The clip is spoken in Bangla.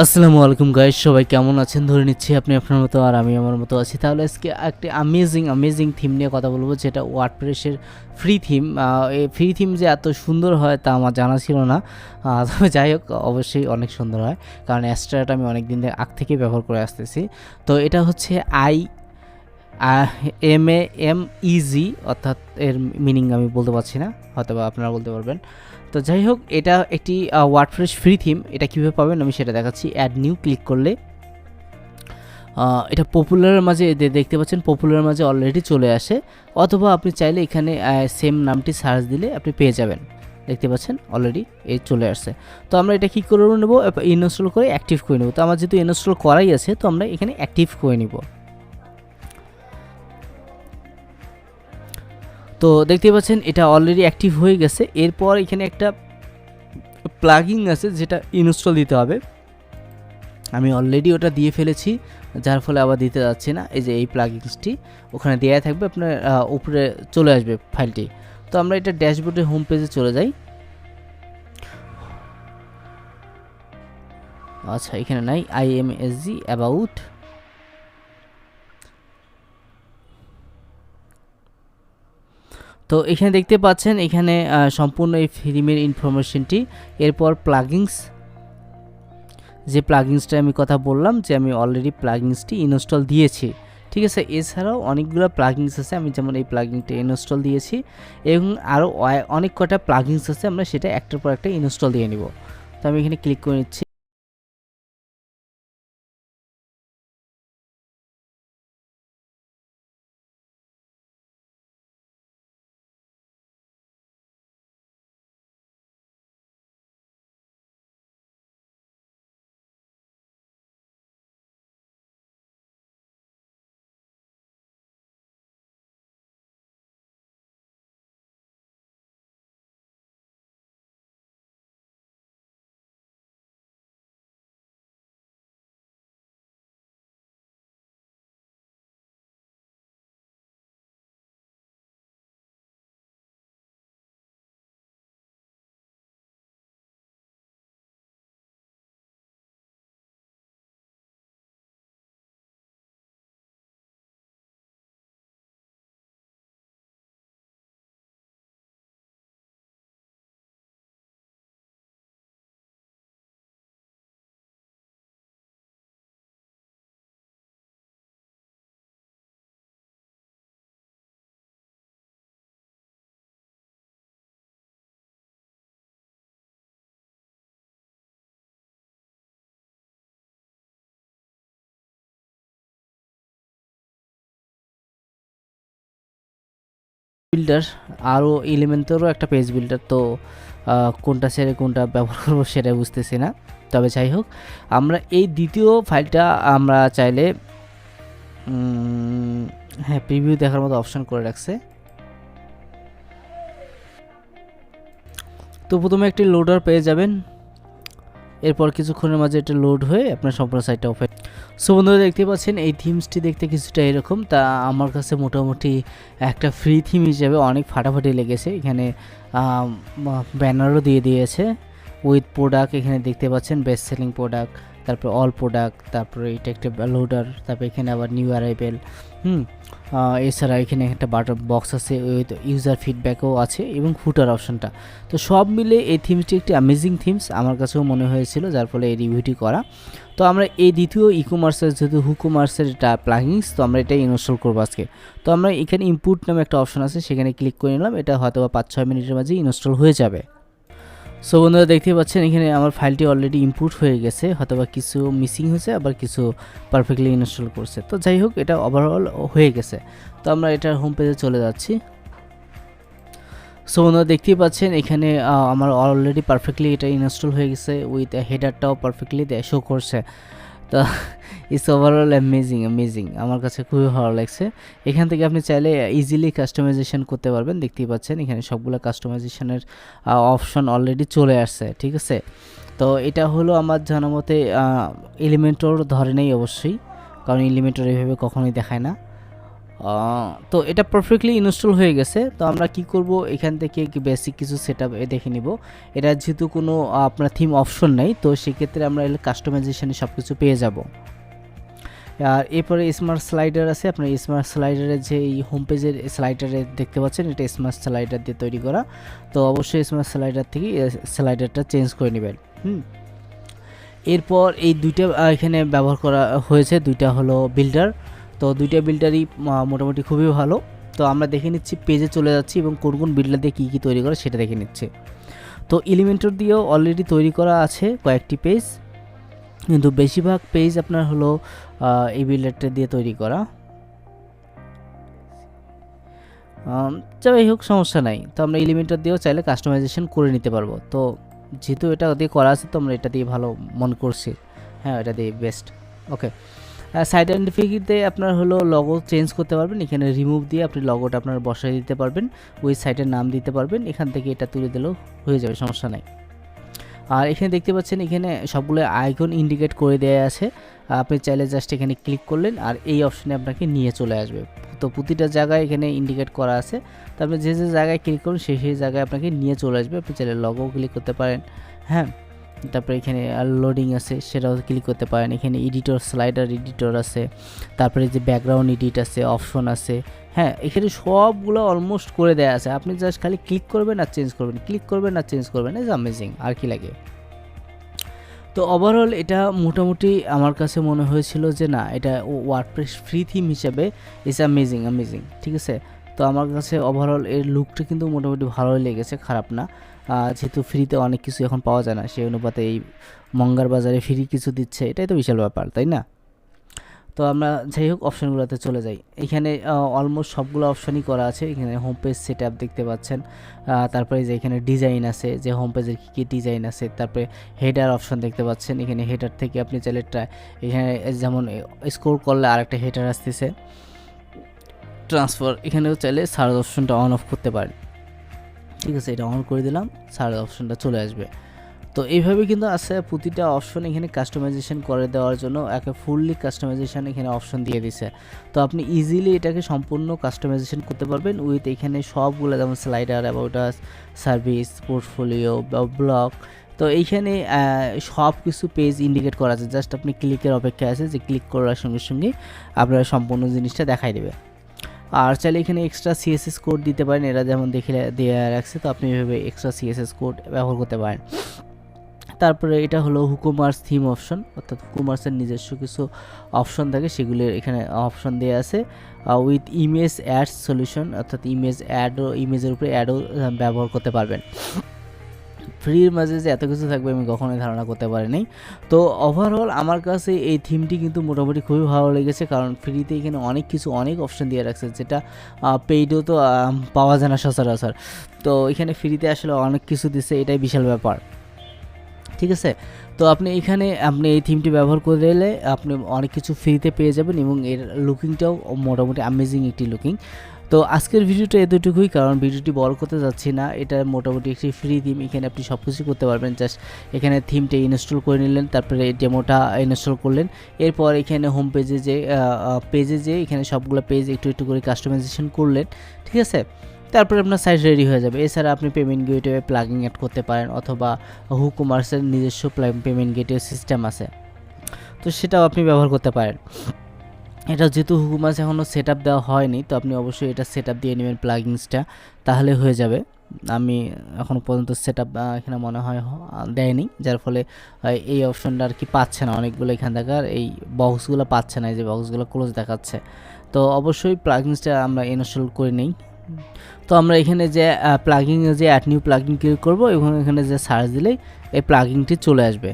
আসসালামু আলাইকুম গাইস, সবাই কেমন আছেন? ধরে নিচ্ছি আপনি আপনার মতো আর আমি আমার মতো আছি। তাহলে আজকে একটি অ্যামেজিং থিম নিয়ে কথা বলবো, যেটা ওয়ার্ডপ্রেসের ফ্রি থিম। এই ফ্রি থিম যে এত সুন্দর হয় তা আমার জানা ছিল না। তবে যাই হোক, অবশ্যই অনেক সুন্দর হয়, কারণ অ্যাস্ট্রাটা আমি অনেক দিন আগ থেকে ব্যবহার করে আসতেছি। তো এটা হচ্ছে IMAMEZ, অর্থাৎ এর মিনিং আমি বলতে পারছি না, হয়তো বা আপনারা বলতে পারবেন। তো যাই হোক, এটা একটি ওয়ার্ডপ্রেস ফ্রি থিম। এটা কীভাবে পাবেন আমি সেটা দেখাচ্ছি। অ্যাড নিউ ক্লিক করলে এটা পপুলারের মাঝে দেখতে পাচ্ছেন, পপুলারের মাঝে অলরেডি চলে আসে, অথবা আপনি চাইলে এখানে সেম নামটি সার্চ দিলে আপনি পেয়ে যাবেন। দেখতে পাচ্ছেন অলরেডি এই চলে আসছে। তো আমরা এটা কী করে নেব? ইনস্টল করে অ্যাক্টিভ করে নেব। তো আমার যেহেতু ইনস্টল করাই আছে, তো আমরা এখানে অ্যাক্টিভ করে নিব। তো দেখতে পাচ্ছেন এটা অলরেডি অ্যাক্টিভ হয়ে গেছে। এরপর এখানে একটা প্লাগইন আছে যেটা ইনস্টল দিতে হবে। আমি অলরেডি ওটা দিয়ে ফেলেছি, যার ফলে আবার দিতে যাচ্ছি না। এই যে এই প্লাগইনসটি ওখানে দেওয়া থাকবে, আপনার উপরে চলে আসবে ফাইলটি। তো আমরা এটা ড্যাশবোর্ডের হোম পেজে চলে যাই। আচ্ছা, এখানে নাই, IMAze অ্যাবাউট। তো এখানে দেখতে পাচ্ছেন, এখানে সম্পূর্ণ এই থিমের ইনফরমেশনটি। এরপর প্লাগইনস, যে প্লাগইনসটা আমি কথা বললাম যে আমি অলরেডি প্লাগইনসটি ইনস্টল দিয়েছি, ঠিক আছে। এছাড়াও অনেকগুলো প্লাগইনস আছে, আমি যেমন এই প্লাগইনটা ইনস্টল দিয়েছি, এবং আরও অনেক কটা প্লাগইনস আছে, আমরা সেটা একটার পর একটা ইনস্টল দিয়ে নিব। তো আমি এখানে ক্লিক করে নিচ্ছি। বিল্ডার আরও এলিমেন্টরও একটা পেজ বিল্ডার, তো কোনটা ছেড়ে কোনটা ব্যবহার করবো সেটা বুঝতেছি না। তবে যাই হোক, আমরা এই দ্বিতীয় ফাইলটা আমরা চাইলে হ্যাঁ, প্রিভিউ দেখার মতো অপশন করে রাখছে। তো প্রথমে একটি লোডার পেয়ে যাবেন, এরপর কিছুক্ষণের মাঝে এটা লোড হয়ে আপনার সম্পূর্ণ সাইটটা ওপেন। সো বন্ধুরা, দেখতে পাচ্ছেন এই থিমসটি দেখতে কিছুটা এরকম। তা আমার কাছে মোটামুটি একটা ফ্রি থিম হিসেবে অনেক ফাটাফাটি লেগেছে। এখানে ব্যানারও দিয়ে দিয়েছে উইথ প্রোডাক্ট, এখানে দেখতে পাচ্ছেন বেস্ট সেলিং প্রোডাক্ট, তারপর অল প্রোডাক্ট, তারপরে এটা একটা লোডার, তারপর এখানে আবার নিউ অ্যারাইভেল। এছাড়া এখানে একটা বাটন বক্স আছে, উইথ ইউজার ফিডব্যাকও আছে, এবং ফুটার অপশনটা। তো সব মিলে এই থিমসটি একটি অ্যামেজিং থিমস আমার কাছেও মনে হয়েছিল, যার ফলে এই রিভিউটি করা। তো আমরা এই দ্বিতীয় ই-কমার্সের, যেহেতু হুকমার্সের এটা প্লাগইনস, তো আমরা এটা ইনস্টল করবো আজকে। তো আমরা এখানে ইনপুট নামে একটা অপশন আছে, সেখানে ক্লিক করে নিলাম। এটা হয়তো বা 5-6 মিনিটের মাঝে ইনস্টল হয়ে যাবে। সো বন্ধুরা, দেখতে পাচ্ছেন এখানে আমার ফাইলটি অলরেডি ইনপুট হয়ে গেছে, হয়তো বা কিছু মিসিং হয়েছে, আবার কিছু পারফেক্টলি ইনস্টল করছে। তো যাই হোক, এটা ওভারঅল হয়ে গেছে। তো আমরা এটার হোম পেজে চলে যাচ্ছি। সো বন্ধুরা, দেখতেই পাচ্ছেন এখানে আমার অলরেডি পারফেক্টলি এটা ইনস্টল হয়ে গেছে, উইথ হেডারটাও পারফেক্টলি শো করছে। তো ইটস ওভারঅল অ্যামেজিং, আমার কাছে খুবই ভালো লাগছে। এখান থেকে আপনি চাইলে ইজিলি কাস্টমাইজেশন করতে পারবেন। দেখতেই পাচ্ছেন এখানে সবগুলো কাস্টমাইজেশনের অপশন অলরেডি চলে আসছে, ঠিক আছে। তো এটা হলো আমার জানা মতে এলিমেন্টর ধরে নেই অবশ্যই, কারণ এলিমেন্টর এইভাবে কখনোই দেখায় না। তো এটা পারফেক্টলি ইনস্টল হয়ে গেছে। তো আমরা কি করব, এখান থেকে বেসিক কিছু সেটআপ দেখে নিব। এটা যেহেতু কোনো আপনার থিম অপশন নাই, তো সেক্ষেত্রে আমরা এর কাস্টমাইজেশনে সব কিছু পেয়ে যাব। আর এরপরে স্মার্ট স্লাইডার আছে। আপনার স্মার্ট স্লাইডারের যে এই হোম পেজের স্লাইডারে দেখতে পাচ্ছেন, এটা স্মার্ট স্লাইডার দিয়ে তৈরি করা। তো অবশ্যই স্মার্ট স্লাইডার থেকে স্লাইডারটা চেঞ্জ করে নেবেন। এরপর এই দুইটা এখানে ব্যবহার করা হয়েছে, দুইটা হলো বিল্ডার। তো দুইটা বিল্ডারই মোটামুটি খুবই ভালো। তো আমরা দেখে নিচ্ছি, পেজে চলে যাচ্ছি এবং কোন কোন বিল্ডার দিয়ে কী কী তৈরি করে সেটা দেখে নিচ্ছি। তো এলিমেন্টর দিয়েও অলরেডি তৈরি করা আছে কয়েকটি পেজ, কিন্তু বেশিরভাগ পেজ আপনার হলো এই বিল্ডারটা দিয়ে তৈরি করা। যাই হোক, সমস্যা নাই। তো আমরা এলিমেন্টর দিয়েও চাইলে কাস্টমাইজেশন করে নিতে পারবো। তো যেহেতু এটা দিয়ে করা আছে, তো আমরা এটা দিয়ে ভালো মনে করছি। হ্যাঁ, এটা দিয়ে বেস্ট। ওকে, সাইড আইডেন্টিফাইতে আপনার হলো লগো চেঞ্জ করতে পারবেন। এখানে রিমুভ দিয়ে আপনি লগোটা আপনার বসাই দিতে পারবেন, ওই সাইটের নাম দিতে পারবেন। এখান থেকে এটা তুলে দিলেও হয়ে যাবে, সমস্যা নাই। আর এখানে দেখতে পাচ্ছেন, এখানে সবগুলো আইকন ইন্ডিকেট করে দেওয়া আছে। আপনি চাইলে জাস্ট এখানে ক্লিক করলেন আর এই অপশনে আপনাকে নিয়ে চলে আসবে। তো প্রতিটা জায়গায় এখানে ইন্ডিকেট করা আছে। তারপরে যে যে জায়গায় ক্লিক করুন সেই জায়গায় আপনাকে নিয়ে চলে আসবে। আপনি চাইলে লগো ক্লিক করতে পারেন। হ্যাঁ, তারপরে এখানে লোডিং আছে, সেটাও ক্লিক করতে পারেন। এখানে এডিটর, স্লাইডার এডিটর আছে। তারপরে যে ব্যাকগ্রাউন্ড এডিট আছে, অপশন আছে। হ্যাঁ, এখানে সবগুলো অলমোস্ট করে দেওয়া আছে। আপনি জাস্ট খালি ক্লিক করবেন আর চেঞ্জ করবেন, ক্লিক করবেন আর চেঞ্জ করবেন। ইজ অ্যামেজিং, আর কি লাগে। তো ওভারঅল এটা মোটামুটি আমার কাছে মনে হয়েছিল যে না, এটা ওয়ার্ডপ্রেস ফ্রি থিম হিসেবে ইজ অ্যামেজিং। ঠিক আছে। তো আমার কাছে ওভারঅল এর লুকটা কিন্তু মোটামুটি ভালোই লেগেছে, খারাপ না। যেহেতু ফ্রিতে অনেক কিছু এখন পাওয়া যায় না, সেই অনুপাতে এই মঙ্গার বাজারে ফ্রি কিছু দিচ্ছে, এটাই তো বিশাল ব্যাপার, তাই না? তো আমরা যাই হোক অপশানগুলোতে চলে যাই। এখানে অলমোস্ট সবগুলো অপশানই করা আছে। এখানে হোম পেজ সেট আপ দেখতে পাচ্ছেন। তারপরে যে এখানে ডিজাইন আছে, যে হোম পেজের কী কী ডিজাইন আছে। তারপরে হেডার অপশান দেখতে পাচ্ছেন। এখানে হেডার থেকে আপনি চাইলে এখানে যেমন স্ক্রল করলে আরেকটা হেডার আসতেছে, ট্রান্সফার। এখানেও চাইলে সার্চ অপশনটা অন অফ করতে পারেন। ঠিক আছে, এটা অন করে দিলাম, সার্চ অপশনটা চলে আসবে। তো এইভাবে কিন্তু আছে প্রতিটা অপশন এখানে কাস্টমাইজেশন করে দেওয়ার জন্য একে ফুললি কাস্টমাইজেশন এখানে অপশন দিয়ে দিছে। তো আপনি ইজিলি এটাকে সম্পূর্ণ কাস্টমাইজেশন করতে পারবেন উইথ এখানে সবগুলো, যেমন slider, about us, service, portfolio, blog. তো এইখানে সব কিছু পেজ ইন্ডিকেট করা আছে। জাস্ট আপনি ক্লিকের অপেক্ষা আছে, যে ক্লিক করার সঙ্গে সঙ্গে আপনার সম্পূর্ণ জিনিসটা দেখাই দেবে। আর চাইলে এখানে এক্সট্রা সিএসএস কোড দিতে পারেন, এরা যেমন দেখে দেওয়া রাখছে। তো আপনি এভাবে এক্সট্রা সিএসএস কোড ব্যবহার করতে পারেন। তারপরে এটা হলো হুকুমার্স থিম অপশন, অর্থাৎ হুকুমার্সের নিজস্ব কিছু অপশন থাকে, সেগুলির এখানে অপশন দেওয়া আছে। উইথ ইমেজ অ্যাড সলিউশন, অর্থাৎ ইমেজের উপরে অ্যাডও ব্যবহার করতে পারবেন। ফ্রির মাঝে যে এত কিছু থাকবে আমি কখনোই ধারণা করতে পারিনি। তো ওভারঅল আমার কাছে এই থিমটি কিন্তু মোটামুটি খুবই ভালো লেগেছে, কারণ ফ্রিতে এখানে অনেক অপশন দিয়ে রাখছে, যেটা পেইডও তো পাওয়া যায় না সচরাচর। তো এখানে ফ্রিতে আসলে অনেক কিছু দিচ্ছে, এটাই বিশাল ব্যাপার। ঠিক আছে। তো আপনি এই থিমটি ব্যবহার করে এলে আপনি অনেক কিছু ফ্রিতে পেয়ে যাবেন, এবং এর লুকিংটাও মোটামুটি অ্যামেজিং একটি লুকিং। তো আজকের ভিডিওটা এতটুকুই, কারণ ভিডিওটি বড় করতে যাচ্ছি না। এটা মোটামুটি একটি ফ্রি থিম, এখানে আপনি সব কিছু করতে পারবেন। জাস্ট এখানে থিমটা ইনস্টল করে নিলেন, তারপরে ডেমোটা ইনস্টল করলেন। এরপর এখানে হোম পেজে যে এখানে সবগুলো পেজ একটু করে কাস্টমাইজেশন করলেন। ঠিক আছে। তারপরে আপনার সাইট রেডি হয়ে যাবে। এছাড়া আপনি পেমেন্ট গেটওয়ে প্লাগইন অ্যাড করতে পারেন, অথবা হুকুমার্সের নিজস্ব পেমেন্ট গেটওয়ে সিস্টেম আছে, তো সেটাও আপনি ব্যবহার করতে পারেন। এটা যেহেতু হুকুমার্স এখনও সেট আপ দেওয়া হয়নি, তো আপনি অবশ্যই এটা সেট আপ দিয়ে নেবেন প্লাগইনসটা, তাহলে হয়ে যাবে। আমি এখনও পর্যন্ত সেট আপ এখানে মনে হয় দেয়নি, যার ফলে এই অপশনটা আর কি পাচ্ছে না। অনেকগুলো এখান থেকে এই বক্সগুলো পাচ্ছে না, এই যে বক্সগুলো ক্লোজ দেখাচ্ছে। তো অবশ্যই প্লাগইনসটা আমরা ইনস্টল করে নিই। তো আমরা এখানে যে অ্যাড নিউ প্লাগইন ক্লিক করবো এবং এখানে যে সার্চ দিলেই এই প্লাগইনটি চলে আসবে।